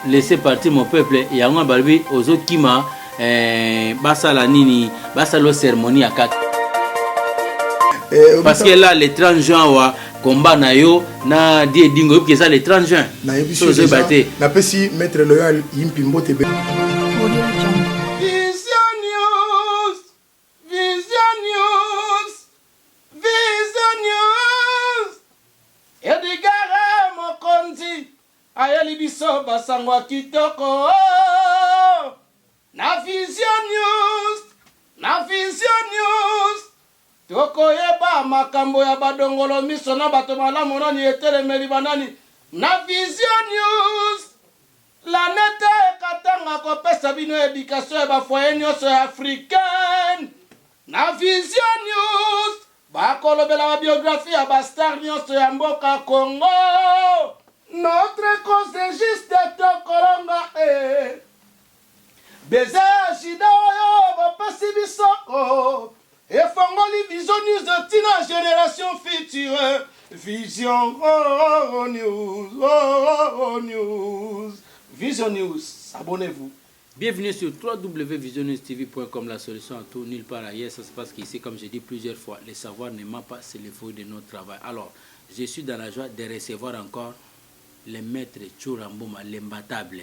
laisser partir mon peuple yango balbi ozo kima basala nini basalo cérémonie à 4 parce que là le 30 juin wa combat na yo na die dingo que ça le 30 juin na émission na pesi maître loyal yimpimbo tebe ayeli biso basangwa kitoko na Vision News tokoyeba makambo ya badongolo miso na bato malamu nani etelemeli banani na Vision News la nete katanga kopesa bino éducation ya bafoye nyonso ya africaine na Vision News bakolobela ba biographie ya bastar nyonso ya mboka Congo. Notre cause est juste de Tokolonga Beza Shida Oyo Bapasi Bisoko et Fongoli Vision News de Tina Génération Future Vision News Vision News, abonnez-vous. Bienvenue sur www.visionnewstv.com, la solution à tout, nulle part ailleurs. Ça se passe qu'ici, comme j'ai dit plusieurs fois, le savoir ne ment pas, c'est le fruit de notre travail. Alors, je suis dans la joie de recevoir encore le maître Tchouramboma, l'imbattable.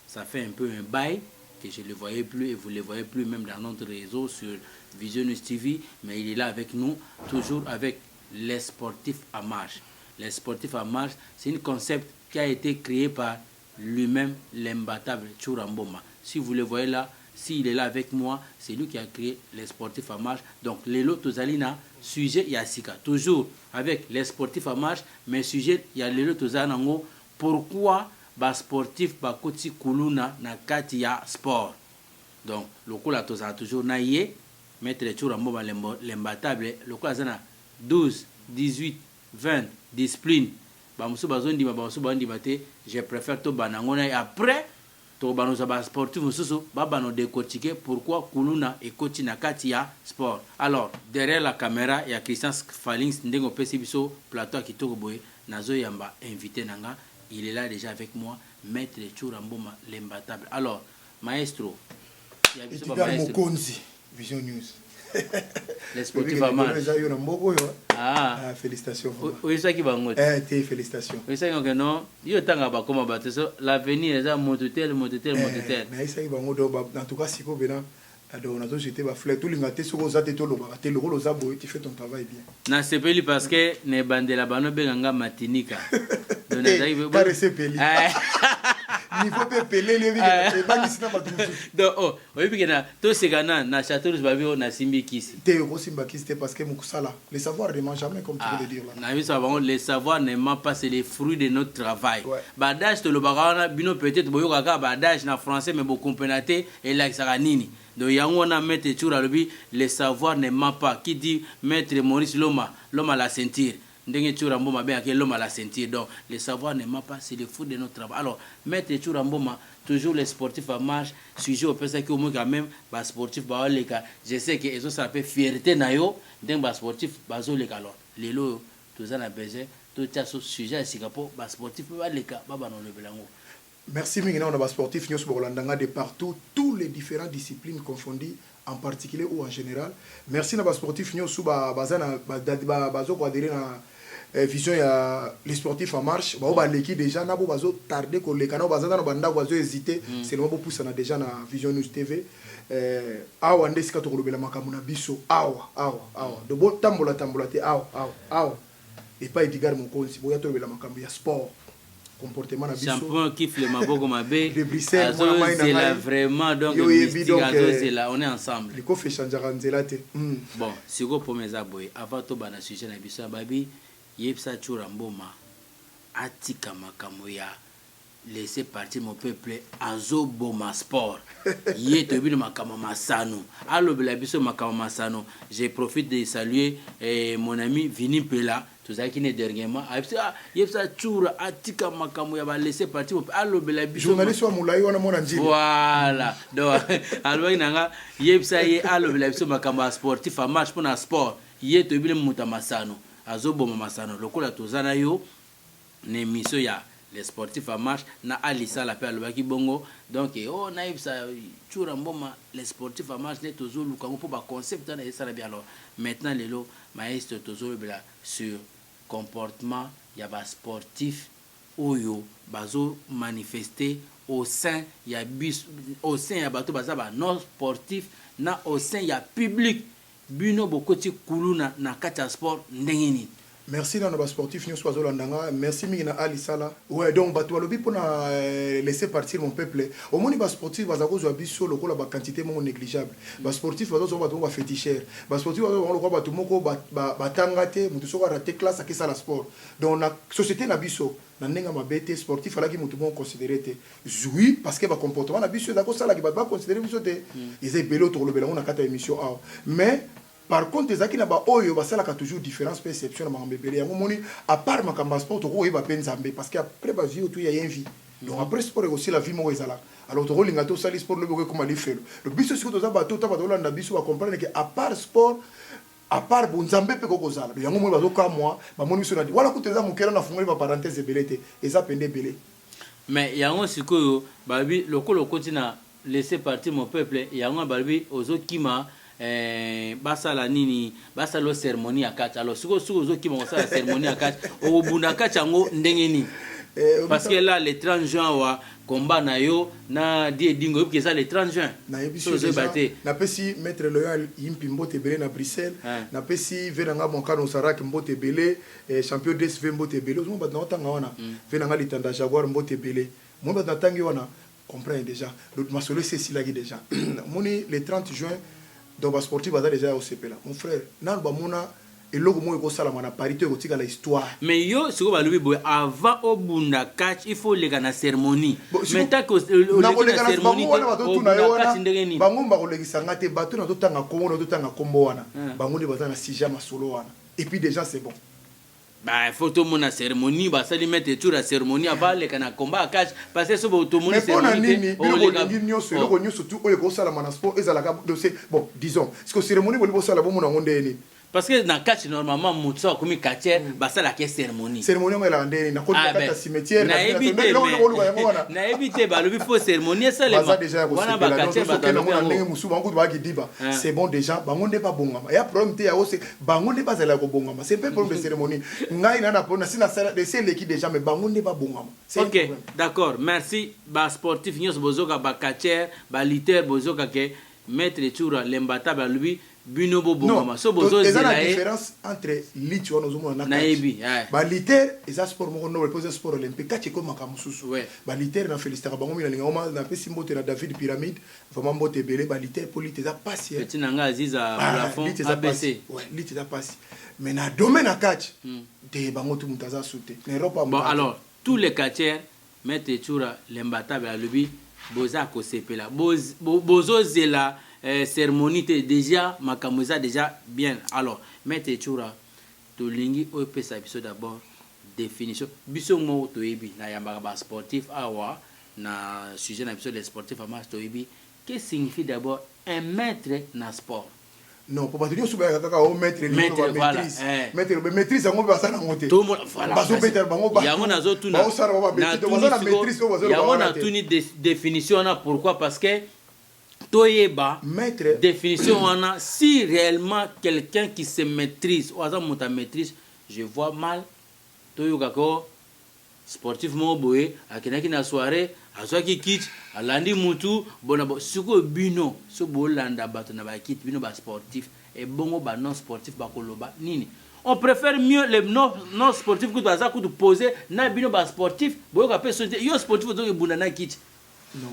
Ça fait un peu un bail que je ne le voyais plus et vous ne le voyez plus même dans notre réseau sur Vision News TV, mais il est là avec nous, toujours avec les sportifs à marche. Les sportifs à marche, c'est un concept qui a été créé par lui-même, l'imbattable Tchouramboma. Si vous le voyez là, s'il est là avec moi, c'est lui qui a créé les sportifs à marche. Donc, les lots Tozalina, sujet Yassika, toujours avec les sportifs à marche, mais sujet, il y a les lots Tozanango. Pourquoi les sportifs bakoti kuluna na kati ya sport? Donc, le coup là, toujours naïe, mettre les Tchouramboma l'imbattable, le coup là, 12, 18, 20, discipline. Je préfère tout banangona et après, tout banozaba sportif, babano décortiquer pourquoi kuluna et koti na kati ya sport. Alors, derrière la caméra, il y a Christian Falings, ndengo pesibiso, plateau qui tourboye, nazo yamba invité nanga. Il est là déjà avec moi, maître Tchouramboma, l'imbattable. Alors, maestro, il y a Mokonzi, Vision News. Les sportifs à marche. Ah, félicitations. Oui, ça qui va en félicitations. Oui, ça qui non. Il y a tant à comme l'avenir est à mototel. Mais ça qui va en tout cas, si vous venez. Alors, on a jeté ma fleur. Tout le monde tu fais ton travail bien. Na sepeli parce que ne bandela bano benganga matinika. Donc, niveau pépélé les donc oh oui puis na to segana na château babio na simbi kisi te simba kisi parce que mukusala le savoir ne ment jamais comme tu veux le dire là na ça va le savoir ne ment pas, c'est les fruits de notre travail. Badage to le bagana bino peut-être boyo kaka badage na français mais beaucoup penaté et la saranini. Donc yango na mettre Tchoura lobi le savoir ne ment pas, qui dit maître Maurice l'homme à la ceinture. Ndenge Tchouramboma bien que l'homme à la ceinture. Donc le savoir ne ment pas, c'est le fruit de notre travail. Alors maître Tchouramboma, toujours les sportifs à marche, sujet au fait que au moins quand même bas sportif ba les cas. Je sais que eso ça peut fierté na yo, ndenge bas sportif bazo les cas alors. Lelo tous na besoin tout ça sujet à Singapour bas sportif ba les cas ba non le belango. Merci Mingina, on a sportif Nyos Bolandanga de partout, tous les différentes disciplines confondues, en particulier ou en général. Merci à sportif Nyos Suba Bazana Bazo pour adhérer à vision ya les sportifs en marche. Ba ba l'équipe déjà na bo bazo tarder ko le canal bazana banda bazo hésiter, c'est le moment pour ça na déjà na Vision News TV. Awa ndesika to kolobela makambo na biso awa de bo tambola te awa et pas Edgar Mokonzi boya to kolobela makambo ya sport. Comportement na biso champion kiffe le maboko mabe de Bruxelles c'est là vraiment donc c'est là on est ensemble le coffre changera nzela te bon siko pour mes aboy avant to bana sujet na biso babi yepsa Tchouramboma atika makambo ya laisser partir mon peuple azo boma sport yé to bino makambo masano allo bela biso makambo masano. Je profite de saluer mon ami Vini Pela tout ça qui n'est dernièrement yepsa Tchoura atika makambo ya ba laisser partir allo bela biso journaliste wa mulai wana mona njili voilà donc allo inanga yepsa ye allo bela biso makambo sportif a marche pour na sport yé to bino muta masano azo boma masano lokola tozana yo ne mission ya les sportifs en marche na alisa la pe alobaki bongo donc oh naïf ça tchura mboma les sportifs en marche les tozo lukango pour ba concept na ça bien alors maintenant lelo maestro tozo bela sur comportement ya ba sportif oyo bazo manifester au sein ya bis au sein ya bato baza ba non sportif na au sein ya public bino bokoti kuluna na kati ya sport ndenge nini. Merci dans nos sportifs nous sois landanga merci mingina Ali Sala ouais donc bato lobi pour laisser partir mon peuple au moins les sportifs baza ko zo biso lokola ba quantité mon négligeable ba sportifs bazo zo bato ba féticheur ba sportifs bazo lokola bato moko ba tangate mutu soko rater classe akisa la sport donc la société na biso na ndenga mabete sportif ala ki mutu bon considérer te oui parce que ba comportement na biso d'accord ça la ki ba considérer biso te ils est bello to lobela on a kata émission mais par contre les akina ba oyo basalaka toujours différence perception na mambebele yango moni à part makamba sport to ko ba penzambe parce que après ba vie autour il y a une vie donc après sport aussi la vie mo ezala alors to linga to sali sport le comme ali felo le biso siko to za bato ta bato landa biso ba comprendre que à part sport à part bonzambe pe ko kozala yango moni bazo ka moi ba moni biso na di wala kuteza mukela na fungoli ba parenthèse belete eza pende belé mais yango siko babi lokolo kotina laisser partir mon peuple yango babi ozo kima basala nini basalo cérémonie à quatre alors suko zo ki mo sala cérémonie à quatre o bunda kacha ngo ndenge ni parce que là le 30 juin wa combat na yo na die dingo que ça le 30 juin na ebiso na pesi maître Loyal yimpi mbote belé na Bruxelles na pesi venanga mon kano sarak mbote belé champion DSV mbote belé mo ba na tanga wana venanga litanda Jaguar mbote belé mo ba na tangi wana comprendre déjà l'autre masolo c'est si là déjà moni le 30 juin donc les sportifs sont déjà au CP là mon frère nan ba mona et logo mo ko sala mana parité ko tika la histoire mais yo siko ba lobi boy avant au bunda catch il faut les gana cérémonie mais tant que la cérémonie bango ba ko legisa ngate bato na to tanga kombo na to tanga kombo wana bango ne bazana sija masolo wana et puis déjà c'est bon bah photo mon cérémonie ba sali mettre tout la cérémonie avant les kana combat catch parce que so ba to mon cérémonie on le surtout o ko sala mana sport ezala ka bon disons ce que cérémonie bo sala bo mona ngondeni parce que dans catch normalement mutso comme catcher ba sala ke cérémonie on la ndeni na ko kata cimetière na éviter ba le faut cérémonie ça les wana ba catcher ba ndenge musu bango ba ki diba c'est bon déjà bango ne pas bongama ya problème te ya ose bango ne pas zala ko bongama c'est pas problème de cérémonie ngai na pona sina sala de c'est l'équipe déjà mais bango ne pas bongama OK d'accord merci ba sportif nyos bozoka ba catcher ba lutteur bozoka ke mettre tour l'embata ba lui bino bo bongama so bozo zela la différence entre lit wana ozomo na naibi ba liter eza sport moko no repose sport olympique kati ko makamususu ba liter na féliciter bango mina linga oma na pesi mbote na David Pyramide vraiment mbote belé ba liter polite eza passi petit nanga aziza plafond ABC lit eza passi mais na domaine kati de bango tout mutaza sauter na Europe bon alors tous les catcheurs mettre tour l'embata ba lubi boza ko sepela bozo zela cérémonie déjà makamuza déjà bien alors mettez chura to lingi o pesa biso d'abord définition biso mo to ebi na yamba ba sportif awa na sujet na biso les sportifs à marche to ebi qu'est-ce que signifie d'abord un maître na sport non pour pas tenir sous kaka o maître maîtrise maître maîtrise yango ba sana ngote tout monde voilà baso beter bango ba yango nazo tuna ba osara ba maîtrise to bazana maîtrise to bazana yango na tuni définition na pourquoi parce que toyeba maître définition wana si réellement quelqu'un qui se maîtrise ou azam mota maîtrise je vois mal toyoka ko sportif mo boye akinaki na soirée azwaki kit alandi mutu bona suko bino so bolanda bato na ba kit bino ba sportif et bongo ba non sportif ba koloba nini on préfère mieux les non sportifs que baza ko poser na bino ba sportif boyoka pe yo sportif zo bunda na kit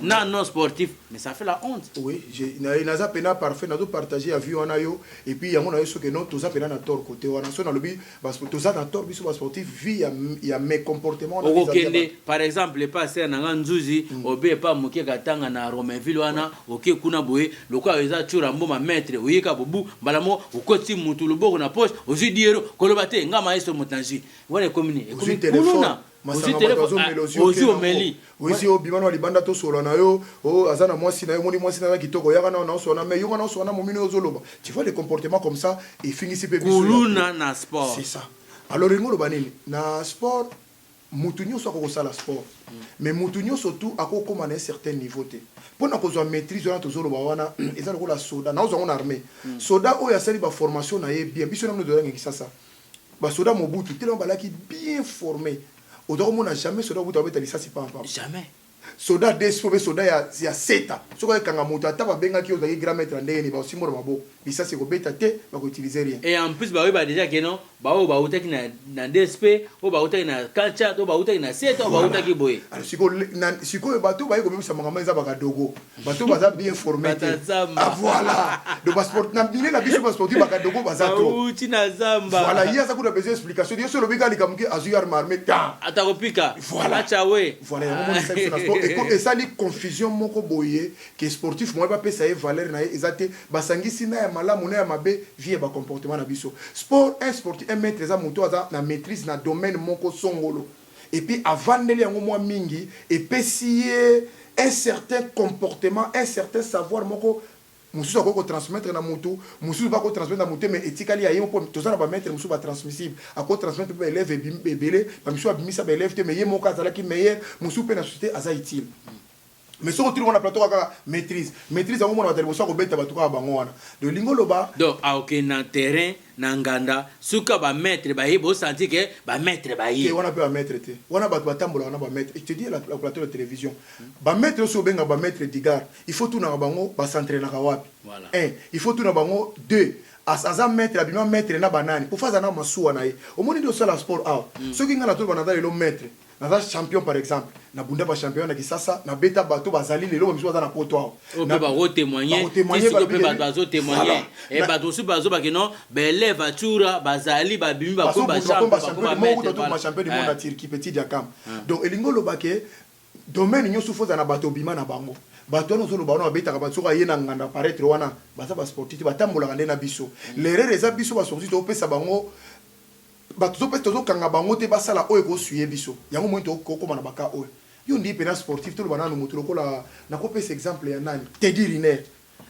non sportif mais ça fait la honte oui j'ai naza pena parfait nazo partager à vue wana yo et puis yango na yo que non toza pena na tort côté wana so na lobi parce que toza na tort biso ba sportif vie ya mes comportements na okende par exemple le passé na nzuzi obe pa moke katanga na Romainville wana oke kuna boye lokwa eza tshura mboma maître oyeka bobu balamo okoti mutu loboko na poche ozi diero koloba te nga maestro mutanji wana commune kuluna aussi au bimano libanda to solo na yo o azana mwasi na yo moni mwasi na kitoko yaka na on sona mais yo na sona momino ozoloba tu vois les comportements comme ça et finissent pe kuluna na sport c'est ça alors ngolo banini na sport mutu nyonso akokosala sport mais mutu nyonso tu akokoma na un certain niveau te mpona kozwa maîtrise wana tozoloba wana eza lokola soda naozwa ngo na armée soda oyo asali baformation na ye bien biso namno tozalaki kisasa basoda mobutu telema balaki bien formé oza komona jamais soda mobutu abeta lisasi pampa jamais soda despo be soda ya seta soko ekanga moto ata babengaki ozalaki grand maître ndenge ni baosimbola maboko lisasi ekobeta te bakoutilize rien et en plus baoyeba déjà ke non bao bautaki na DSP o bautaki na culture to bautaki na seta o bautaki boye sikoyo bato baye kobebisa makambo eza bakadogo bato baza bien formé te voilà donc basport na bile na biso basportif bakadogo baza to uti na zamba voilà ye aza kuna besoin explication ye solo bika likamuke azu arme armée ta atakopika voilà chawe voilà yango mona ça na sport et ça li confusion moko boye que sportif moi ba pesa ye valeur na ye ezate basangisi na ya malamu na ya mabe vie ba comportement na biso sport un sportif un maître za moto aza na maîtrise na domaine moko songolo et puis avandeli yango mwa mingi et pesier un certain comportement un certain savoir moko mususu akoko transmettre na mutu mususu bako transmettre na mutu mais etikali ya yemo po tozana ba mettre mususu ba transmissible ako transmettre ba élève bebele ba mususu abimisa ba élève te mais yemo ka zalaki meilleur mususu pe na société aza utile mais ce que on a plateau kaka maîtrise yango mona batali bosa ko beta batuka bango wana de lingolo ba donc ok na terrain na nganda suka ba maître ba yebo senti que ba maître ba yi wana pe ba maître te wana batu batambola wana ba maître je te dis la plateau de télévision ba maître so benga ba maître digar il faut tout na bango ba s'entraîner na wapi voilà il faut tout na bango deux aza maître abima maître na banani pour faire na masuwa na ye au monde de sala sport out ce qui ngana to banada le maître naza champion par exemple na bunda ba champion na kisasa na beta bato bazali lelo miso baza na poto na ba témoigner ba bazo témoigner et bato su bazo ba que non belève atura bazali ba bimi ba ko ba champion ba champion du monde à Turquie petit diakam donc elingo lobake domaine nyoso foza na bato bima na bango bato no zolo ba no beta ka bato ka yena nganda paraître wana baza ba sportif batambola ngande na biso l'erreur eza biso ba sportif to pesa bango bato tozokanga bango te basala oyo ekosuye biso yango moi tokokoma na baka oyo yo ndi pena sportif toloba nanu moto lokola nakopesa exemple ya nani Teddy Riner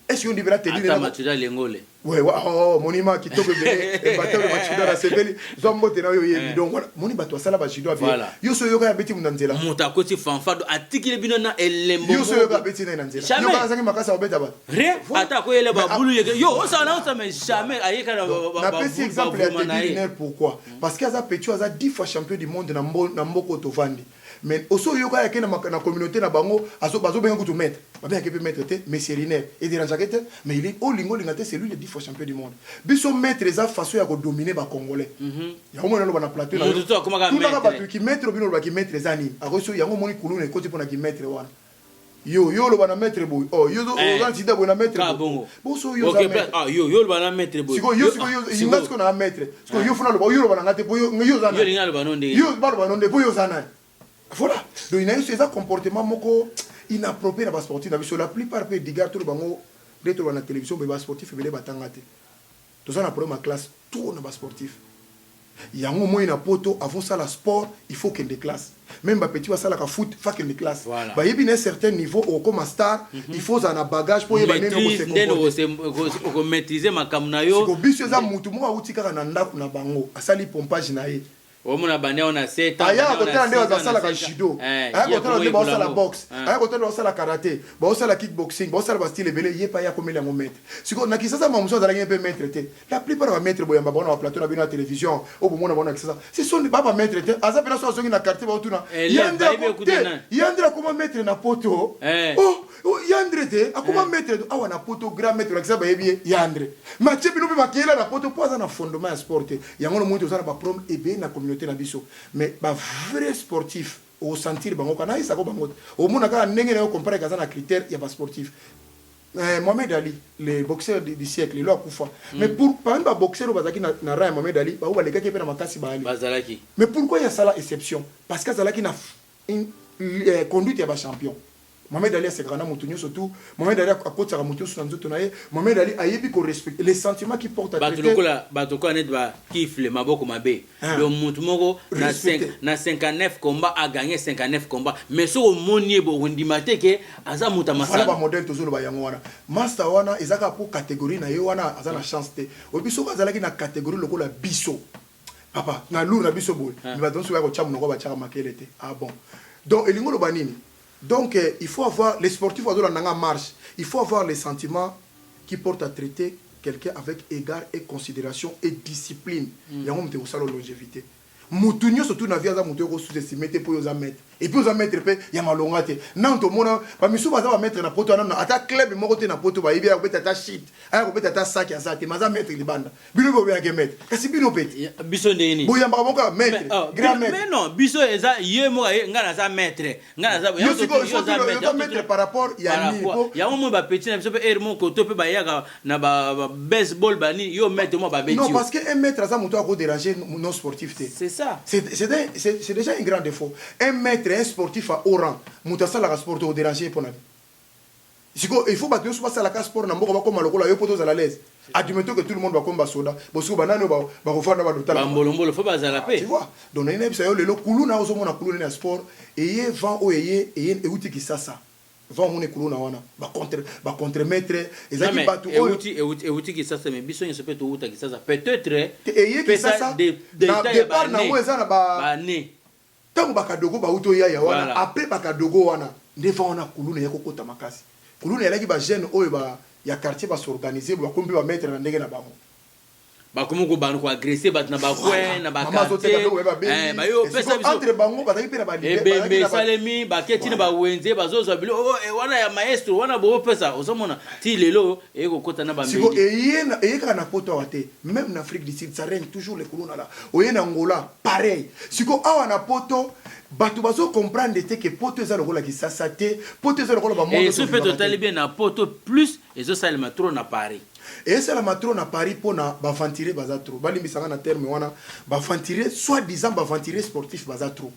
est-ce que yo ndi pena Teddy Riner Matuda Lengole ouais oh monima kitoko bene e bateau de Matuda la sebeli zombote na yo yebi donc voilà moni bato asala ba judo abi yo so yo ka beti munanzela muta koti fanfado atikile bino na elembo yo so yo ka beti na nzela yo ka zangi makasa obeta ba rien ata ko yele ba bulu yeke yo osala on mais jamais ayeka na pesi exemple ya Teddy Riner pourquoi parce que aza petit aza 10 fois champion du monde na mboko tovandi mais aussi yo ka na communauté na bango aso bazo benga kutu mettre ba bien ke mettre te mais c'est Riner et de ranjakete mais il est au lingo lingate c'est lui le 10 fois champion du monde biso maître eza façon ya ko dominer ba congolais yango mona lo bana plateau na tout comme ka mettre ba tu ki mettre bino ba ki mettre zani akoso yango moni kuluna ekoti pona ki mettre wana yo lo bana mettre boy oh yo zo sida bona mettre bon so yo OK ah yo lo bana mettre boy siko yo ingas ko na mettre siko yo funa lo bana ngate boy yo zana yo linga lo bana ndenge yo ba lo bana ndenge boy yo zana voilà donc il y a eu ces comportements moko inapproprié na ba sportif na biso la plupart pe digar tout le bango d'être na télévision be ba sportif be batanga te to ça na problème classe tout na ba sportif yango moi na poto avant ça la sport il faut qu'il y ait des classes même ba petit va ça la foot faut qu'il y ait des classes ba yebi na certain niveau au comme star il faut un bagage pour yeba neno ko maîtriser makamna yo ko biso za mutu mo auti kaka na ndaku na bango asali pompage na ye omona banya ona 7 ans aya kotala nde bazasala ka judo aya kotala nde bazasala boxe aya kotala bazasala karate bazasala kickboxing bazasala ba style ebele ye pa ya komela ngo maître siko na kisasa mamuso azala ngi pe maître te la plupart ba maître boyamba bona ba plateau na bino na télévision o bomona bona kisasa ce sont pas maître te aza pena so azongi na quartier ba otuna yandra comment maître na poto oh yandre te akoma maître awa na poto grand maître akisa ba yebi yandre ma tche bino pe bakela na poto po aza na fondement ya sport yango no muntu ozana ba prom ebe na communauté na biso mais ba vrai sportif au sentir bango kana isa ko bango au mona ka ndenge na comparer kaza na critère ya ba sportif Mohamed Ali le boxeur du siècle il a kufa mais pour par exemple boxeur bazaki na Ryan Mohamed Ali ba les gars qui pena makasi ba Ali bazalaki mais pourquoi il y a ça la exception parce que zalaki na une conduite ya ba champion Mohamed Ali c'est grand mutunyo surtout Mohamed Ali akotsa mutunyo sur nzoto na ye Mohamed Ali ayebi ko respecter les sentiments qui portent à traiter batoko net ba kifle maboko mabe le mutu moko na 59 combats a gagné 59 combats mais so monier bo ndimate ke aza muta masala ba modèle tozolo ba yango wana master wana ezaka pour catégorie na ye wana aza na chance te obiso kazalaki na catégorie lokola biso papa na lourd na biso boy mais ba donc so ko chamu ko ba chaka makelete ah bon donc elingo lo banini donc il faut avoir les sportifs à la marche il faut avoir les sentiments qui portent à traiter quelqu'un avec égard et considération et discipline yango mte ko sala longévité mutu nyonso tu na vie aza mutu ko sous-estimer te po yo za mettre et puis oza mettre pe ya malonga te nan to mona ba misu baza ba mettre na poto na ata club moko te na poto ba ibi ya ko beta ta shit aya ko beta ta sac ya sa te maza mettre libanda bino bo ya ke mettre kasi bino peti biso ndeni bo ya mbaka moko mettre grand mettre mais non biso eza ye mo ngana za mettre ngana za yo za mettre par rapport ya ni po ya mo ba petit na biso pe er mo ko to pe ba ya na ba baseball bani yo mettre mo ba beti non parce que un mettre ça mutu a ko déranger non sportif te c'est ça c'est déjà un grand défaut un mettre un sportif à haut rang mutu la sport au déranger pour il faut battre soit la sport na mboko comme lokola yo poto za la l'aise admettons que tout le monde va comme basoda bosu banano ba refanda ba dotala mbolo faut bazala pe tu vois donc na bisa yo lelo kuluna ozo mona kuluna na sport et vent o et euti ki sasa vent mona kuluna wana ba contre mettre ezaki batu euti ki sasa mais biso nyeso pe to uta ki sasa peut-être et ki sasa de départ na mo ezana ba ne tango bakadogo ba uto ya wana après bakadogo wana ndefa wana kuluna yako kota makasi kuluna yalaki ba jeune oyo ba ya quartier ba s'organiser ba kombi ba mettre na ndenge na bango ba komo ko banu ko agresser bat na ba coin na ba quartier ba yo pesa biso entre bango ba taki pe na ba libé ba salemi ba ketine ba wenze ba zozo bilo wana ya maestro wana bo pesa osomona ti lelo e ko kota na ba mbi siko e kana poto wate même en Afrique du Sud ça règne toujours les kuluna là oyena Angola pareil siko awa na poto batu bazo comprendre que poto eza lokola ki sasa te poto eza lokola ba monde et ce fait totalement bien na poto plus et ça le matro na Paris et ça la matro na Paris pona ba ventiler baza trop balimisanga na terme wana ba ventiler soit disant ba ventiler sportif baza trop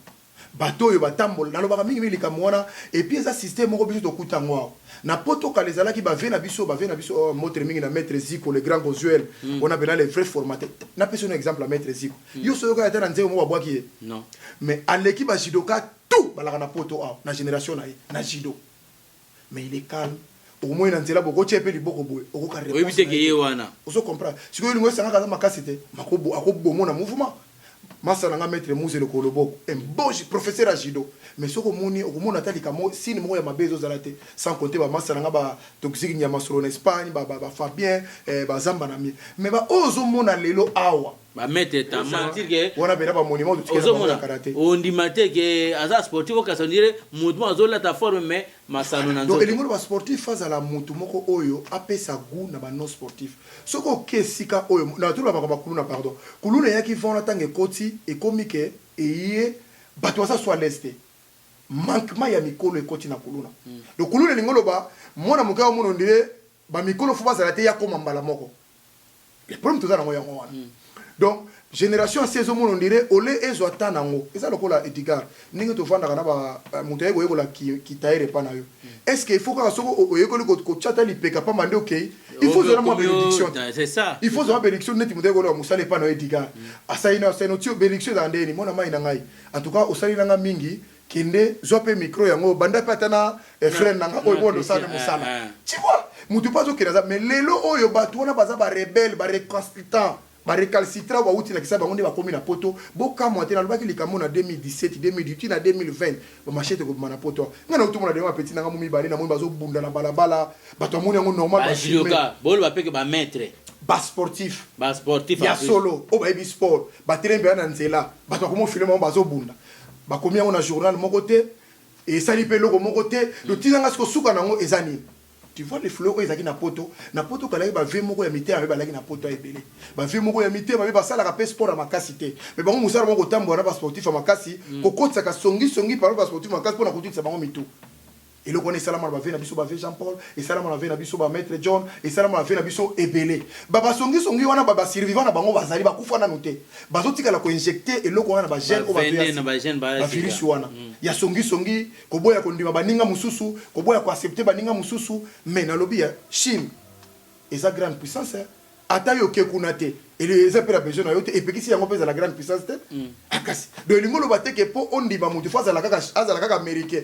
bato yo batambola na lobaka mingi milika mwana et puis eza système moko biso to kutango na poto kalezala ki ba vena biso motre mingi na maître Zico le grand Gozuel on appelle les vrais formateurs na peso un exemple à maître Zico yo so ka ta nzeo mo ba bwaki non mais à l'équipe judoka tout balaka na poto na génération na judo mais il est calme au moins na nzela boko chepe liboko boy oko ka réponse oui bité ke wana oso comprendre siko lingo sanga kaza makasite makobo akobo na mouvement masa nga maître Mouze le Koloboko un bon professeur à judo mais soko moni okomona talika mo sine mo ya mabezo zalate sans compter ba masa nga ba toxique nyama solo en Espagne ba Fabien ba zamba na mi mais ba ozo mona lelo awa ba mettre ta mentir que wana bena ba monument de karaté on dit maté que aza sportif ka sondire mouvement azola ta forme mais masano na donc elingo ba sportif face à la mutu moko oyo apesa goût na ba non sportif soko kesika oyo na tout ba kuluna pardon kuluna yaki vona tange koti et komike et bato ça soit l'est manquement ya mikolo ekoti na kuluna donc kuluna lingolo ba mona mukao mono ndire ba mikolo fo bazala te ya koma mbala moko le problème tout ça na moya wana donc génération saison mono ndire ole ezo atanango eza lokola Edgar ninga to vanda kana ba mutaye ko yekola ki taire pa na yo est-ce que il faut que soko oyekoli ko chata lipeka pa mande okay il faut zona mo bénédiction c'est ça il faut zona bénédiction neti mutaye ko musale pa na Edgar asaina senotio bénédiction za ndeni mona mai na ngai en tout cas osali nanga mingi kende zope micro yango banda patana frère nanga oyo bondo sana musala tu vois mutu pas okena mais lelo oyo batu wana baza ba rebelle ba récalcitrant ba récalcitrant ba uti na kisa bango nde ba komi na poto boka mo tena lobaki likamo na 2017 2018 na 2020 ba machete ko mana poto ngana utu mona de ma petit nanga mumi bali na moni bazo bunda na balabala bato amoni yango normal ba jiloka bol ba peke ba maître ba sportif ya solo o ba ebi sport ba trembe na nzela bato ko mo filmer mo bazo bunda ba komi yango na journal moko te et sali pe loko moko te le tinanga sko suka nango ezani tu vois les fleurs ezaki na poto kalaki ba ve moko ya mité ba laki na poto ebele ba ve moko ya mité ba sala ka pe sport à makasi te mais bango musala moko tambo na ba sportif à makasi ko kotsa ka songi par ba sportif makasi pona kotisa bango mitu et le connaît salama ba ve na biso ba ve Jean-Paul et salama na ve na biso ba maître John et salama na ve na biso ebele ba songi wana ba survivant na bango bazali ba kufa na noté bazotika la ko injecter et loko wana ba gène o ba virus wana ya songi ko boya ko ndima baninga mususu ko boya ko accepter baninga mususu mais na lobby ya Chine et sa grande puissance ata yo ke kunate et les appels besoin na yote et puis si yango pesa la grande puissance te akasi de lingolo bateke po ondima mutu face à la kaka américain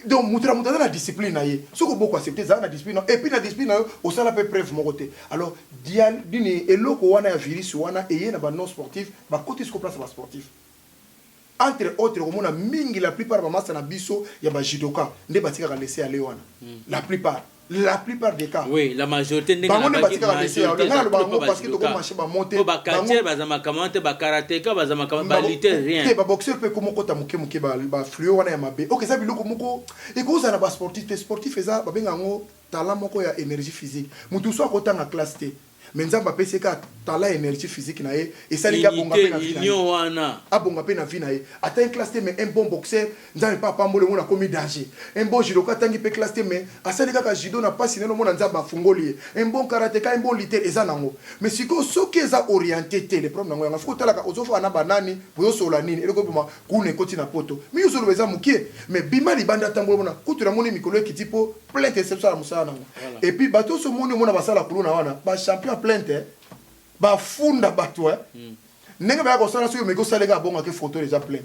donc mutra mutra la discipline na ye soko beaucoup accepter ça la discipline et puis la discipline au sala peu preuve mon côté alors dial dini eloko wana ya virus wana et na ba non sportif ba côté ce place ba sportif entre autres comme on a mingi la plupart ba massa na biso ya ba judoka nde batika ka laisser aller wana la plupart des cas oui la majorité nde ba batika ka laisser aller ngala ba ngo parce que to ko marcher ba monter ba quartier ba za makamante ba karatéka ba za makamante ba lutter rien te ba boxeur pe ko moko ta muke ba fluo wana ya mabe OK ça biloko moko et ko za na ba sportif eza ba benga ngo talent moko ya énergie physique mutu so akota na classe T mais nzamba pese ka talent énergie physique na ye et ça les gars bonga pe na vie na abonga pe na vie na ye atteint classe mais un bon boxeur nzamba pas pambole mona komi danger un bon judoka tangi pe classe mais asali ka judo na pas sineno mona nzamba fungoli un bon karatéka un bon lutteur eza nango mais siko soki eza orienté te les problèmes nango ngafiko tala ka ozofa na banani boyo sola nini eloko boma kune koti na poto mi yosolo beza mukie mais bima libanda tambola mona kutu na moni mikolo ekitipo plainte exception la musala nango et puis bato so moni mona basala kuluna wana ba champion plainte ba funda bato nenga ba ko sala so me ko salega bonga ke photo déjà plein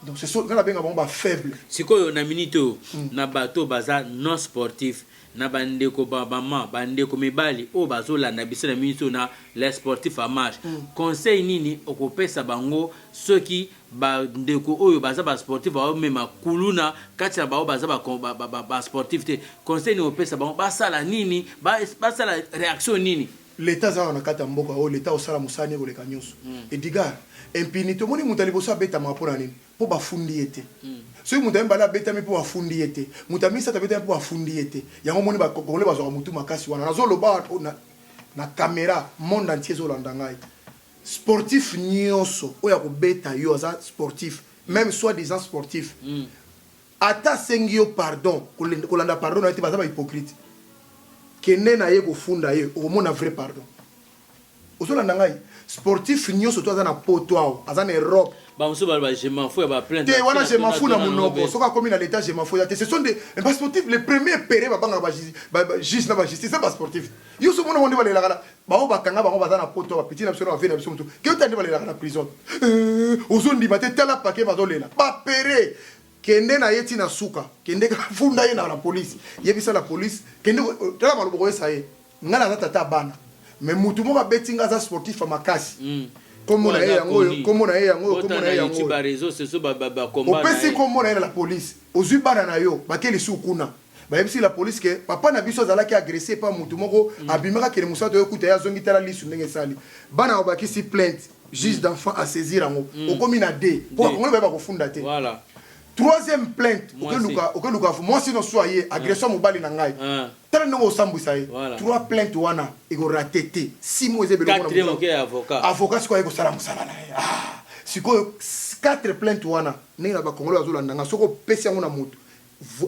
donc c'est ça ngala benga bon ba faible sikoyo na minito na bato baza non sportif na bandeko ba mama bandeko mibali o bazolanda bisela minito na les sportifs à marche conseil nini okopesa bango soki bandeko oyo baza ba sportif ba mema kuluna kati na ba baza ba sportif te conseil ni opesa bango basala nini basala réaction nini l'état za na kata mboka o l'état osala musani ko le kanyoso et diga impunité moni mutali bosa beta mapona nini po bafundi ete so mutali bala beta mi po bafundi ete mutami sa beta po bafundi ete yango moni ba kokole bazwa mutu makasi wana nazo loba na caméra monde entier zo landangai sportif nyonso oya ko beta yo za sportif même soit des sportifs ata sengio pardon ko landa pardon ete baza ba hypocrite kene na ye ko funda ye o mona vrai pardon ozolanda ngai sportif nyonso to aza na poto awo aza na Europe bamuso ba je m'en fous ba plainte te wana je m'en fous na monoko soka komi na l'état je m'en fous te ce sont des sportifs les premiers péré ba banga ba justice na ba justice ba sportif yo so mona wonde ba lela kala ba o bakanga ba baza na poto ba petit na biso na vena biso mutu ke otandi ba lela na prison ozondi ba te tala paquet ba zolela ba péré kende na yeti na suka kende ka funda ye na la police yebisa la police kende tala malobo esa ye ngana za tata bana mais mutu mo ka betinga za sportif makasi comme na ye yango comme na ye yango comme na ye yango ba réseau c'est so ba combat opesi comme na la police ozui bana na yo bakeli sukuna ba yebisi la police ke papa na biso zalaki agressé pa mutu moko abimaka kele musato yo kuta ya zongi tala lisu ndenge sali bana obaki si plainte juge d'enfant à saisir yango okomi na D pour ko ba ko funda te voilà. Troisième plainte, moi si non soyez agression mobile na ngai. Tala no osambwisa ye. 3 plaintes wana ego raté 6 mois ezebe le quatrième avocat. Avocat siko ego sala musala na ye. Siko 4 plaintes wana ninga ba kongolo azolanda nga soko pesi yango na moto.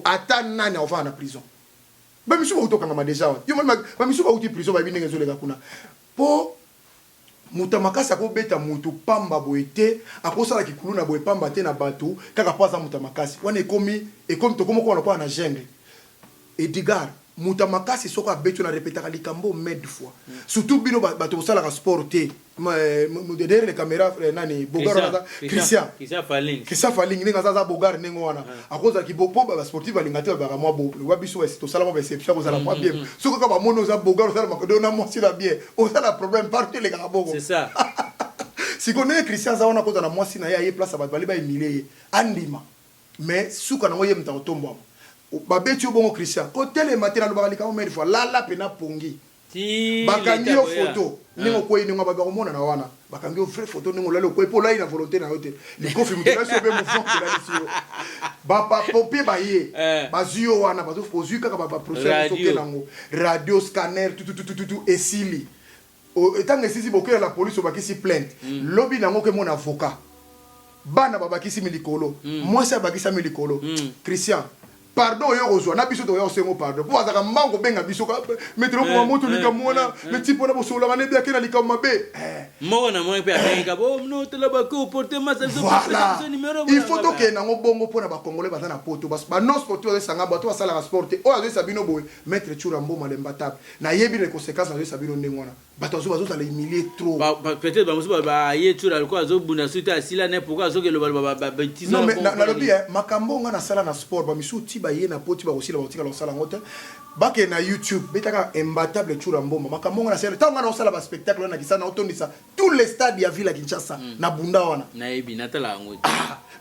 Ata nani ova na prison. Ba misu ba utokanga ma déjà. Yo ba misu ba uti prison ba binenge zolega kuna. Po mutamakasi akobeta mutu pamba boete akosala kikulu na boye pamba te na batu kaka pasa mutamakasi wana ekomi tokoma kwa na na jungle Edgar mutamakasi soko abeto na répétaka likambo mille fois surtout bino bato sala ka sport te derrière les caméras nani Bogar Christian Falling ninga za Bogar nengo wana akoza ki bopo ba sportif balingate ba mwa bo wa biso to sala mo exception ko sala mo bien soko ka ba mono za Bogar sala makodo na mo sila bien o sala problème partout les gars bogo c'est ça si connaît Christian za wana ko na mo sina ya place ba bali ba humilier andima mais suka na mo yem ta otombo ba beti bongo Christian ko tele matin na ba lika mo mille fois la pena pongi bakangi yo photo ningo ko ningo ba komona na wana bakangi yo vrai photo ningo lalo ko epola ina volonté na yote likofi mutela so be mo fond la lisio ba pa pompier ba ye ba zio wana ba zo ozu kaka ba procès so ke nango radio scanner tout esili o etanga sisi boke la police ba kisi plainte lobby nango ke mon avocat bana ba bakisi milikolo moi ça bakisa milikolo Christian pardon yo ozwa na biso to yo sengo pardon po azaka mbango benga biso ka mettre ko moto lika mona mais tipo na bosola ngane bia kena lika mabe mona mo pe abenga bo no te la ba ko porter masa so numéro il faut que na ngobongo pona ba congolais bazana poto ba non sportif de sanga bato basala sport o azo sabino boy mettre chura mboma lembatable na yebi les conséquences na sabino ndengona bato bazo la humilier trop peut-être ba musu ba ye chura ko azo buna suta asila ne pourquoi azo ke lo ba bêtise non mais na lobi makambo nga na sala na sport ba misu ti ba ye na poti ba aussi la botika la sala ngote bake na YouTube betaka imbattable chura mboma makambo nga na sala tanga na sala ba spectacle na kisana otondisa tous les stades ya ville Kinshasa na bunda wana na yebi na tala ngote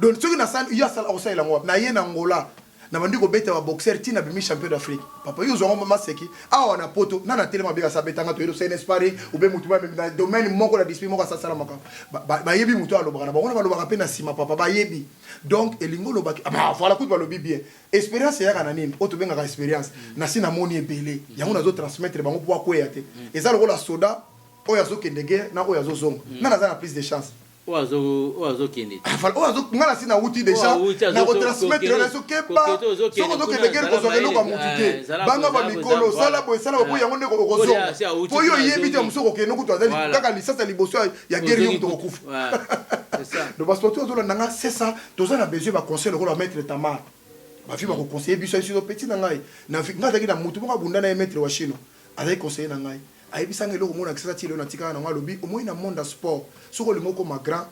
donc ceux qui na sala ya sala osala ngo na ye na ngola na bandi ko beta ba boxer tina bimi champion d'Afrique papa yo zongo mama seki awa na poto na telema bika sa betanga to yo c'est espari ou be mutu ba na domaine moko la discipline moko sa sala maka ba yebi mutu aloba na ba loba pe na sima papa ba yebi donc elingo loba voilà coup ba lobi bien expérience ya kana nini oto benga ka expérience na sina moni ebele yango na zo transmettre bango pour quoi yate eza lokola soda oya zo kendege na oya zo zongo na na za plus de chance oazo kende oazo ngala sina uti déjà na retransmettre na so keba soko zo kende ko zo loka mutuke banga ba mikolo sala bo yango ne ko zo po yo yebi te musoko kende ko to azali kaka lisasa liboso ya guerre yo to kufa c'est ça donc parce que to zo nanga c'est ça to za na besoin ba conseil ko la mettre tamar ba fi ba ko conseiller biso sur petit na ngai na fi ngata ki na mutu ba bunda na mettre wa chino avec conseiller na ngai ayebisanga eloko mona kisasa ti leo na tika na ngalobi au moins na monde sport soko lingo ko ma grand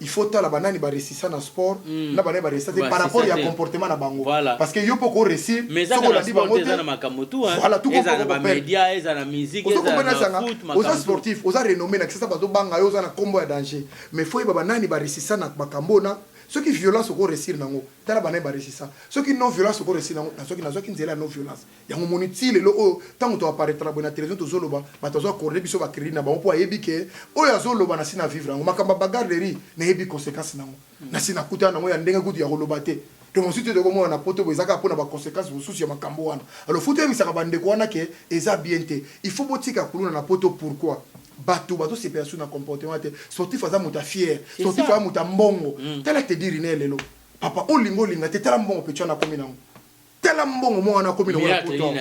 il faut tala banani ba réussir na sport na banani ba réussir par rapport ya comportement na bango parce que yo poko réussir soko la di bango te na makamotu voilà tout eza na ba média eza na musique eza na foot makamotu oza sportif oza renommé na kisasa bazo banga yo oza na combo ya danger mais faut ba banani ba réussir na makambo na ceux qui violence ko réussir nango tala banani ba réussir ça ceux qui non violence ko réussir nango ceux qui nzela non violence yango monitile lo o tango to apparaître na télévision to zoloba bato zo accorder biso ba crédit na ba po ayebi ke o ya zoloba na sina vivre nango makamba bagarderie na yebi conséquences nango na sina kuta nango ya ndenga kutu ya koloba te donc ensuite de comment on a poto bezaka pona ba conséquences bo souci ya makambo wana alors faut te bisaka bande ko wana ke eza bien te il faut botika kuluna na poto pourquoi bato se perçu na comportement te sportif aza muta fier sportif aza muta mbongo tala te dire ne lelo papa o linga te tala mbongo pe na komi nango tala mbongo mo wana komi nango poto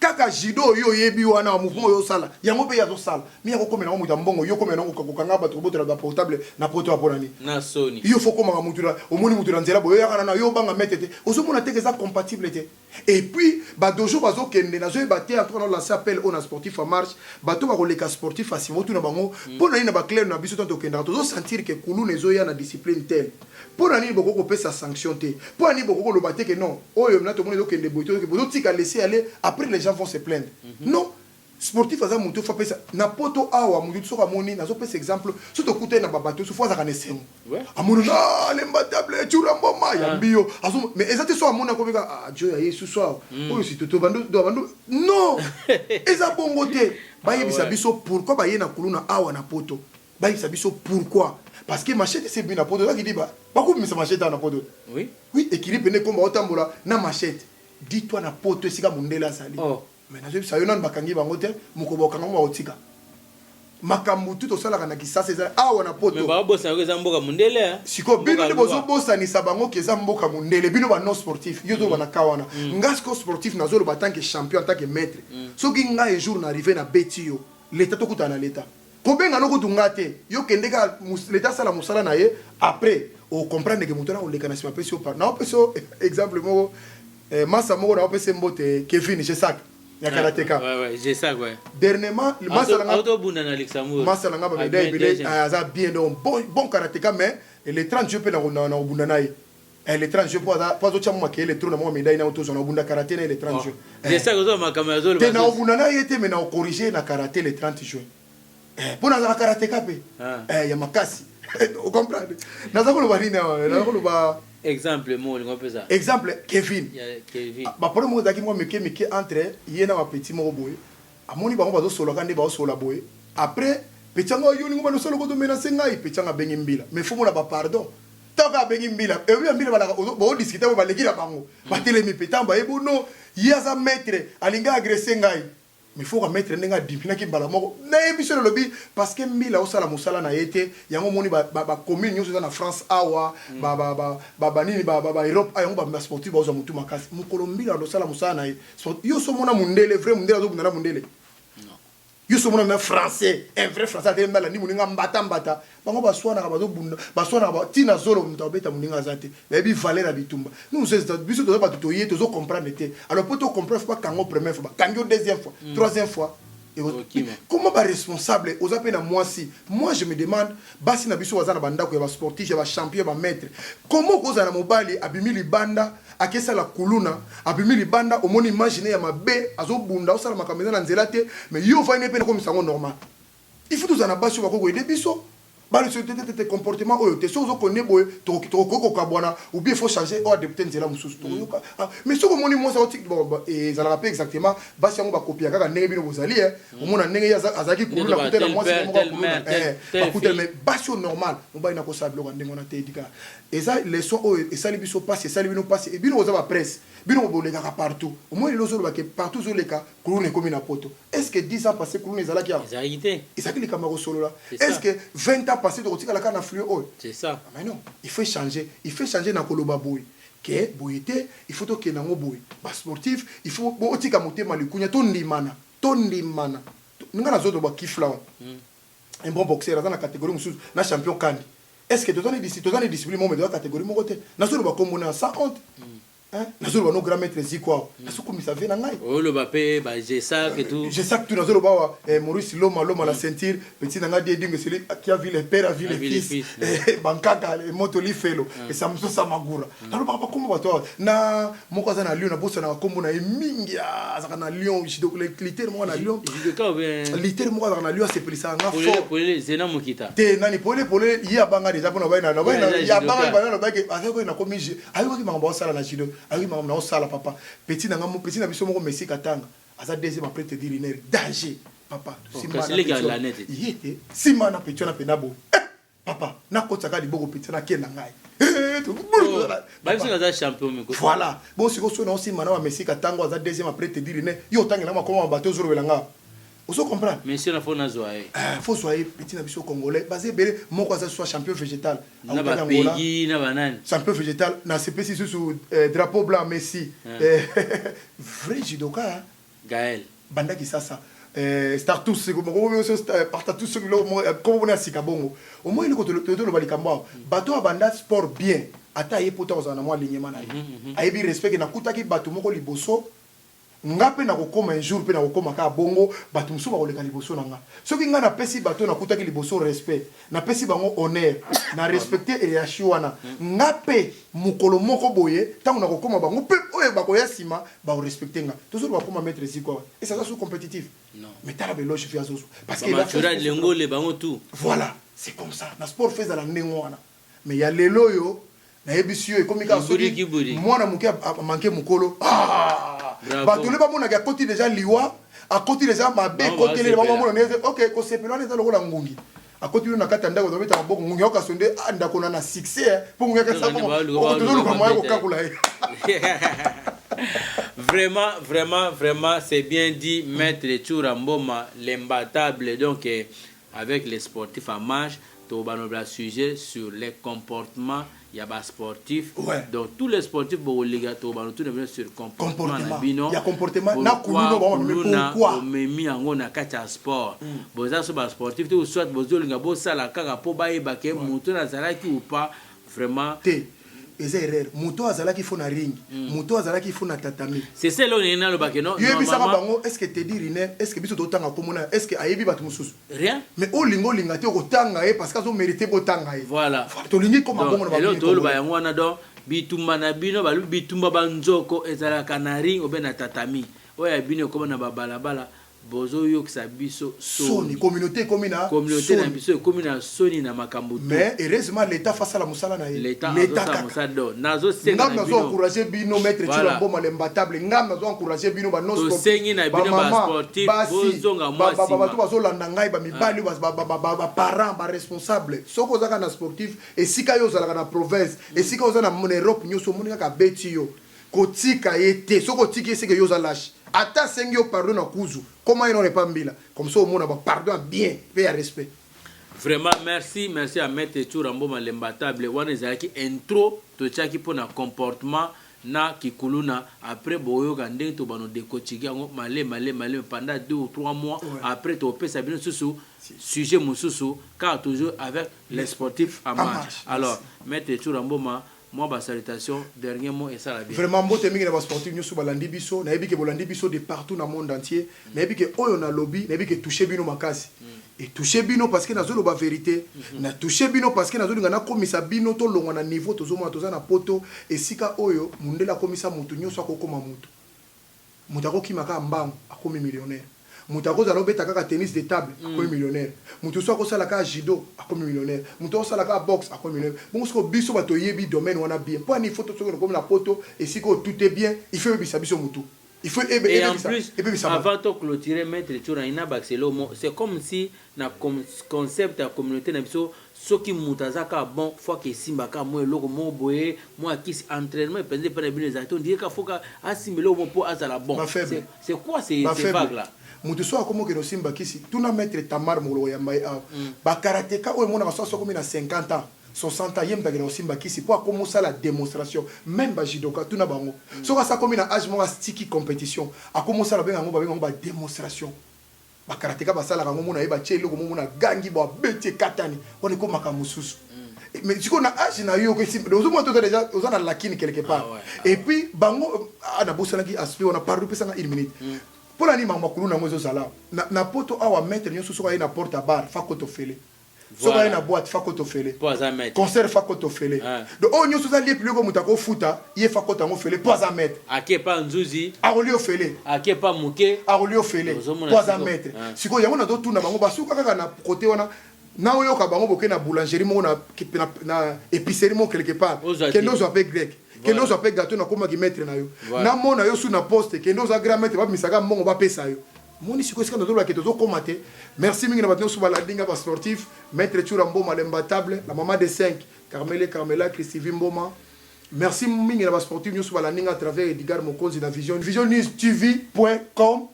kaka jido yo yebi wana wa mouvement yo sala yango pe ya zo sala mi ya ko komi nango muta mbongo yo komi nango ko kanga bato boto la portable na poto aponani na soni yo faut koma mutura omoni mutura nzela boyo yakana na yo banga metete osomona te que ça compatible te et puis ba dojo bazo kende na zo baté en train de lancer appel on a sportif en marche bato ba koleka sportif asimo tu na bango pona ni na ba clair na biso to kenda to zo sentir que kulu nezo ya na discipline telle pona ni boko ko pesa sanction te pona ni boko ko lo baté que non oyo na to moni zo kende boito que bozo tika laisser aller après les gens vont se plaindre non sportif aza mutu fa pesa na poto awa mutu soka moni nazo pesa exemple surtout kuta na babato so fois akane sengo amono na lembatable chura mboma ya mbio azo mais ezate so amona ko beka ajo ya yesu so oyo si toto bandu non eza bongo te bayebisa biso pourquoi bayena kuluna awa na poto bayebisa biso pourquoi parce que machette c'est bien na poto qui dit ba ko misa machette na poto oui équilibre ne komba otambola na machette dis-toi na poto sika mundela sali mais na ça yonan bakangi bango te mukoboka ngoma otika makambu tout osala kana kisasa eza awa na poto mais ba bossa ko eza mboka mundele siko bino de bozo bossa ni sabango ke eza mboka mundele bino ba non sportif yo to bana kawana ngasko sportif na zolo tant que champion tant que maître soki nga un jour na arriver na betio l'état to kutana l'état kobenga no kutunga te yo kendeka l'état sala musala na ye après o comprendre que mutona o lekana sima peso par na peso exemple mo massa mo na peso mbote Kevin je sac ya karateka j'ai ça dernièrement auto bunda na Luxembourg massa nga ba médaille belé aza bien donc bon karateka mais les 30 jeux pe na bunda naï les 30 jeux pas autre chama ke les trou na mo médaille na auto na bunda karaté na les 30 jeux j'ai ça ko ma caméra zo te na bunda naï était mais na corriger na karaté les 30 jeux pour na karateka pe ya makasi vous comprenez naza ko lo bani na ko lo ba exemple mo lingo pesa exemple Kevin ba problème mo zaki mo meke entre yena wa petit mo boy amoni ba bazo solo kande ba solo boy après petanga yo ningo ba solo ko do menacer ngai petanga bengi mbila mais faut mo la ba pardon taka bengi mbila e wi mbila ba ba discuter ba lekira bango ba telemi petamba e bono yaza maître alinga agresser ngai mais faut remettre ndenga dipina ki mbala moko na yebiso le lobby parce que mbila osala musala na yete yango moni ba commune nyoso na France awa ba nini ba Europe ayango ba sportif ba oza mutu makasi mukolo mbila osala musala na yo so mona mundele vrai mundele zo bundana mundele yo so mona na français un vrai français te mbala ni muninga mbata bango baswana ka bazo bunda baswana ba tina zolo mutabeta muninga zate bebi valeur bitumba nous c'est biso to ba to yeto zo comprendre te alors pour to comprendre faut pas kango première fois kango deuxième fois troisième fois. Okay, comment ba responsable aux appels à moi je me demande basi na biso wazana bandako ya ba sportif ya ba champion ba maître comment koza na mobali abimili banda akesa la kuluna abimili banda au moni imaginer ya mabe azo bunda osala makameza na nzela te mais yo va ne pe comme ça normal il faut tous en basi ba ko aider biso ba le société comportement oyo te sozo connaît boy to ko kabwana ou bien faut changer ou adapter nzela mususu to yoka mais soko moni mo ça otik bon et ça la rappelle exactement basi yango ba copier kaka ndenge bino bozali o mona ndenge ya azaki kulula kutela moi c'est mo ba kutela mais basi normal on ba ina ko sablo ko ndenge on a te dika et ça les sons et ça les biso passe ça les bino passe et bino oza ba presse bino bo le kaka partout au moins les autres ba que partout sur les cas kuluna comme na poto est-ce que 10 ans passé kuluna ezala ki et ça qui les camarades solo là est-ce que 20 ans passé de retirer la canne à flux haut. C'est ça. Mais non, il faut changer dans koloba boy. Que boyete, il faut que nango boy. Ba sportif, il faut otika motema likunya tondi mana. Nga na zoto ba kifla. Un bon boxeur dans la catégorie musu na champion kandi. Est-ce que tu as des disciplines mais dans la catégorie mo côté. Na zoto ba komona sans honte. Hein? Nazo ba no grand maître zikwa. Nazo comme ça vient ngai. Oh le bapé ba j'ai ça que tout. J'ai ça que tout nazo ba Maurice Loma la ceinture, petit nanga die dingue celui qui a vu les pères, a vu les fils. Bankaka les moto li felo et ça me ça magura. Nazo ba comme ba toi na moko za na Lyon na bossa na kombo na mingi za na Lyon jido liter mo na Lyon. Jido ka bien. Liter mo za na Lyon c'est plus ça nga fort. Pour les zena mokita. Te nani pour les ya banga déjà pour na ba ya banga na ba ke azako na komiji ayo ki manga ba sala na jido. Ah oui, maman, on sala papa. Petit n'a biso moko Messi katanga. Asa deuxième après te dire une danger. Papa, si mana petit na penabo. Papa, na kota ka liboko petit na kena ngai. Ba biso na champion me ko. Voilà. Bon si ko so na aussi mana wa Messi katanga asa deuxième après te dire une yo tanga na makoma bateau zoro belanga. Vous comprenez? Mais si on a fait un zoé. Faut soyez petit nabiso congolais. Basé belé, mon quoi ça soit champion végétal. Na ba pays, na banane. Champion végétal, na CP sur drapeau blanc Messi. Vrai judoka. Gaël. Banda qui ça. Star tous c'est comme parta tous ceux comme on a sikabongo. Au moins il ko to balikamba. Bato a banda sport bien. Ata ye pota ozana mo alignement na ye. Ayebi respect na kutaki bato moko liboso. Ngape na kokoma un jour pe na kokoma ka bongo bato musu ba koleka liboso na nga soki nga na pesi bato na kutaki liboso respect na pesi bango honneur na respecter hiérarchie wana ngape mukolo moko boye tango na kokoma bango pe oye ba koya sima ba respecter nga toujours ba koma mettre ici quoi et ça ça compétitif non mais tala belo je fais azoso parce que la lengo le bango tout voilà c'est comme ça na sport fait la ndengo wana mais ya lelo yo na ebisio ekomika soki mwana muke manke mukolo bato le bamona ka koti déjà liwa a koti déjà mabe koti le bamona neze OK ko sepelwa neza lokola ngungi a koti na kata ndako to beta maboko ngungi oka sonde ndako na succès pour ngungi ka sa ko to ko moyo ko kakula Vraiment, c'est bien dit, Maître Churamboma, l'imbattable, donc avec les sportifs en marche, tu as un sujet sur les comportements, il y a des sportifs, ouais. Donc tous les sportifs, sur le comportement. Il y a comportement, pourquoi on met mis en on a quatre sports. Vous avez des sportifs, soit vous avez un sala kaka po bae baké, monter na zalaki ou pas, vraiment. C'est erreur. Muto azalaki fo na ring. Muto azalaki fo na tatami. C'est ça là on est dans le baké non. Est-ce que te dire ne est-ce que biso totanga komona est-ce que ayebi batu mususu? Rien. Mais o lingo lingate ko tanga parce que zo mérité botanga e. Voilà. To lingi comme bongo na ba. Elo to lo ba yango na do bitumba na bino balu bitumba banzoko ezalaka na ring obe na tatami. Oya bino comme na balabala. Bozo yok sabiso soni communauté communa communauté na biso communa soni na makambo mais heureusement l'état face à la musala na l'état musado nazo senga nazo encourager bino mettre Churamboma l'imbattable ngam nazo encourager bino ba non sport sengi na bino ba sportif bozonga moi sima ba bato bazo landa ngai ba mibali ba parents ba responsable soko zaka na sportif et sika yo zalaka na province et sika yo za na Europe nyoso moninga ka beti yo kotika yete soko tiki sika yo za lâche ata sengi yo pardon na kuzu comment il n'aurait pas mbila comme ça au monde pardon bien et respect. Vraiment merci à Maître Tchourambo Malembatable wana ezalaki intro totiaki mpona comportement na kikuluna après boyoka ndenge to bano décortiquer yango malé pendant 2 ou 3 mois après to pesa bino susu sujet mususu car toujours avec les sportifs en marche. Alors Maître Tchourambo moi ba salutation dernier mot et ça la bien. Vraiment mbote mingi na ba sportif nyoso balandi biso na yebi ke bolandi biso de partout dans le monde entier na yebi ke oyo na lobby na yebi ke toucher bino makasi. Et toucher bino parce que nazolo ba vérité na toucher bino parce que nazolo ngana komisa bino to longo na niveau tozoma toza na poto esika oyo mundela komisa mutu nyoso akokoma mutu mutako kimaka mbango akomi millionnaire mutako za lobeta kaka tennis de table akomi millionnaire mutu so akosala ka judo akomi millionnaire mutu osala ka boxe akomi millionnaire bon ce ko biso bato yebi domaine wana bien pour ni photo soko comme la poto esika tout est bien il faut bisa biso mutu. Il faut et en plus, avant de clôturer, Maître Tchouraina Baxelo, c'est comme si dans concept de la communauté, ceux qui moutazaka bon, fois que Simbaka, moi, logo, moi, boye, moi, qui entraînement, pendant par les acteurs, on dirait qu'il faut assimiler au bon à bon. C'est quoi ces vagues-là? Mutuso akomo ke no Simba kisi, tout na Maître Tamar Molo Yambai a, ba karatéka ou mon asso comme il a 50 ans. 60 ans yem bagena osimba kisi pour commencer la démonstration même ba jidoka tout na bango so ka sa comme na âge mo sticky compétition a commencer la benga ngo ba démonstration ba karateka ba sala ngo mona yeba chelo ngo mona gangi ba bete katani on est comme makamususu mais tu connais âge na yo que si nous mo to déjà aux na lakini quelque part et puis bango na bosana ki aspect on a parlé pesanga 1 minute pour la ni mamakulu na mozo sala na poto awa mettre nyo so na porte à bar fa koto fele. So va na boîte fa koto fele concert fa koto fele donc on nyoso za lié plus comme mutako futa ye fa koto ngo fele pas à mettre akepa nzuzi arolio fele akepa muke arolio fele pas à mettre siko yango na do tuna bango basuka kaka na côté wana na oyo ka bango boke na boulangerie mo na épicerie mo quelque part kendo zo avec grec kendo zo avec gâteau na koma ki mettre na yo na mona yo su na poste kendo zo grand mettre ba misaka mbongo ba pesa yo. Moni siko sika ndola ke tozo komate. Merci mingi na batno su baladinga ba sportif Maître Tchourambo Malembatable la maman de 5 Carmela Christivi Mboma. Merci mingi na ba sportif nyo su baladinga à travers Edgar Mokonzi na visionnewstv.com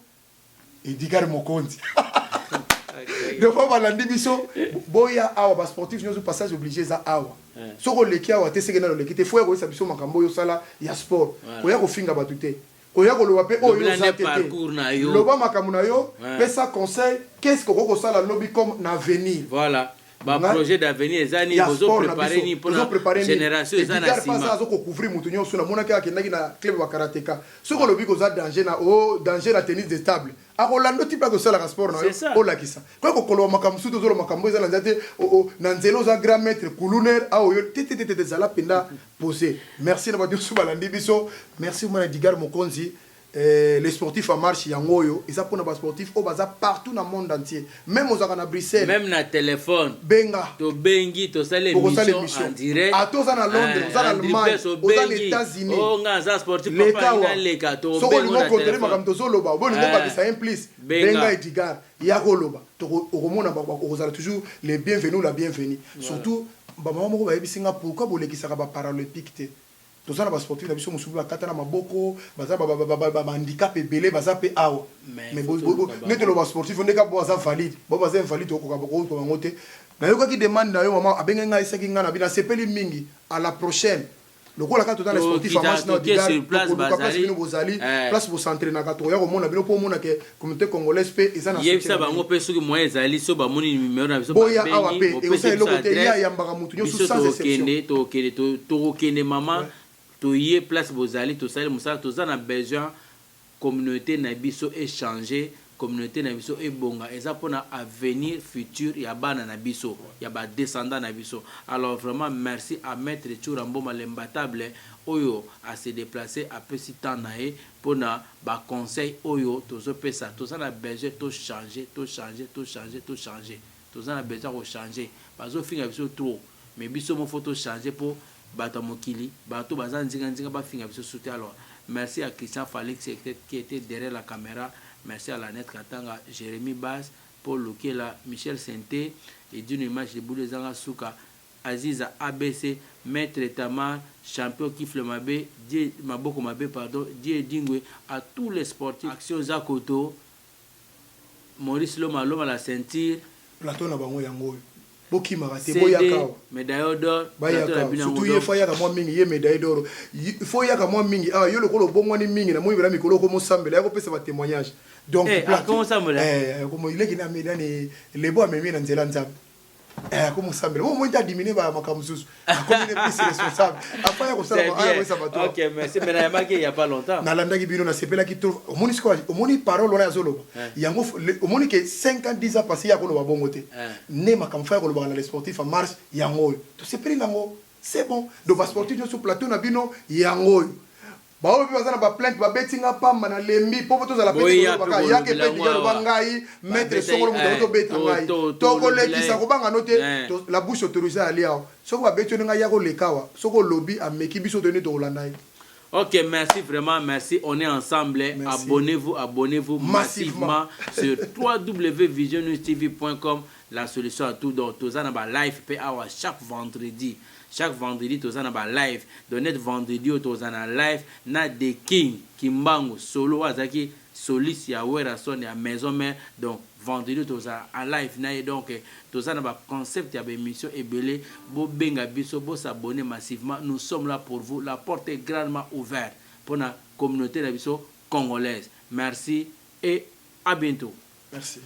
Edgar Mokonzi. Donc on va balandi biso boya awa ba sportif nyo su passage obligé za awa. Soko leki awa te seke na lo leki te foya ko sa biso makambo yo sala ya sport. Oya ko finga batute. Oya ko loba pe oyo za tete loba makamu na yo pesa conseil qu'est-ce que ko sala lobby comme na avenir voilà ba projet d'avenir ezani bozo préparer ni pour la génération ezana sima pas ça ko couvrir mutu nyoso na mona ka kendaki na club wa karateka soko lobby ko za danger na tennis de table a Rolando type ko sala sport na yo o la kisa ko koloba makamu suto zolo makambo ezana nzate na nzelo za grand maître kuluner a oyo tete zala penda poser merci na batu su balandi biso merci mwana Edgar Mokonzi. Les sportifs en marche yangoyo ils apprennent les sportifs au bazar partout dans le monde entier même aux à Bruxelles même na téléphone benga to bengi to sale émission en direct à tous en Londres aux en Allemagne aux États-Unis oh nga sportif papa ina leka to bengo na téléphone comme to solo ba bon ngo ba ça implique benga Edgar yakoloba to romona ba ozala toujours les bienvenus la bienvenue surtout ba maman moko ba yebisinga pourquoi bolekisaka ba paralympique te tozana ba sportif na biso musubi bakata na maboko baza ba handicap ebele baza pe awa mais neto lo ba sportif ndeka bo baza valide bo baza invalide okoka boko ko ngote na yoka ki demande na yo mama abenga nga isaki nga na bina sepeli mingi à la prochaine lokola ka tozana sportif amas na diga place bino bozali place bo s'entraîner na to ya ko mona bino po mona ke communauté congolaise pe ezana yebisa bango pe soki moyen ezali so ba moni numéro na biso ba bengi awa pe e osa eloko te ya yambaka mutu nyo sous sans exception to kende mama toye place bozali to sale musala toza na besoin communauté na biso échanger communauté na biso ebonga eza pona avenir futur ya bana na biso ya ba descendant na biso. Alors vraiment merci à Maître Tchourambo Malembatable oyo a se déplacer a petit temps nae pona ba conseil oyo tozo pesa toza na besoin to changer toza na besoin de changer bazo finga biso trop mais biso mo photo changer pour bato mokili bato bazan nzinga ba finga biso souté. Alors merci à Christian Falix qui était derrière la caméra, merci à Lanette Katanga, Jérémy Bass, Paul Lokela, Michel Senté et d'une image de Boulezanga Souka, Aziza ABC, Maître Tamar, champion Kifle Mabé, Maboko Mabé, pardon, Die Dingwe, à tous les sportifs, Action Zakoto, Maurice Loma Loma la ceinture, plateau na bango yango. Boki marate CD, boyaka. médaille d'or, surtout ye fa yaka mwa mingi ye médaille d'or. Faut yaka mwa mingi ah yo lokolo bongwani mingi na moi bela mikolo ko mosambela yako pesa ba témoignage. Donc comment ça me comme il est qui na medani lebo amemi na nzela nzambe. Comment ça me moi ta diminuer ba makamususu. Comme il est plus responsable. Après ya ko sala ba ça va toi. OK, merci mais na marqué il y a pas longtemps. Na landaki bino na sepela ki trop. Omoni parole ona zolo. Yango omoni que 5 ans 10 ans passé ya ko lo bongote. Ne makamfa ko lo ba na les sportifs en marche yango. To sepeli nango. C'est bon. Donc ba sportif sur plateau na bino yango. Ba o bi bazana ba plainte ba betinga pamba na lembi popo to za la petite ba ya ke pe digalo bangai mettre songolo muto to betinga ngai to ko lekisa ko banga note la bouche autorisée à aller soko ba betinga ngai ya ko lekawa soko lobby a meki biso tenu to Holanda. OK, merci vraiment, merci. On est ensemble. Abonnez-vous, abonnez-vous massivement sur www.visionnewstv.com. La solution à tout. Donc, tous en bas live chaque vendredi. Chaque vendredi, tous en bas live. Donc, net vendredi, tous en live. Na de King, Kimbango, Solo, Azaki, Solis, Yawera, Son, ya Maison Mère. Donc, vendredi, tous en live. Donc, tous en bas concept, il y a émission et belé. Bo benga biso, bo s'abonner massivement. Nous sommes là pour vous. La porte est grandement ouverte pour la communauté de biso congolaise. Merci et à bientôt. Merci.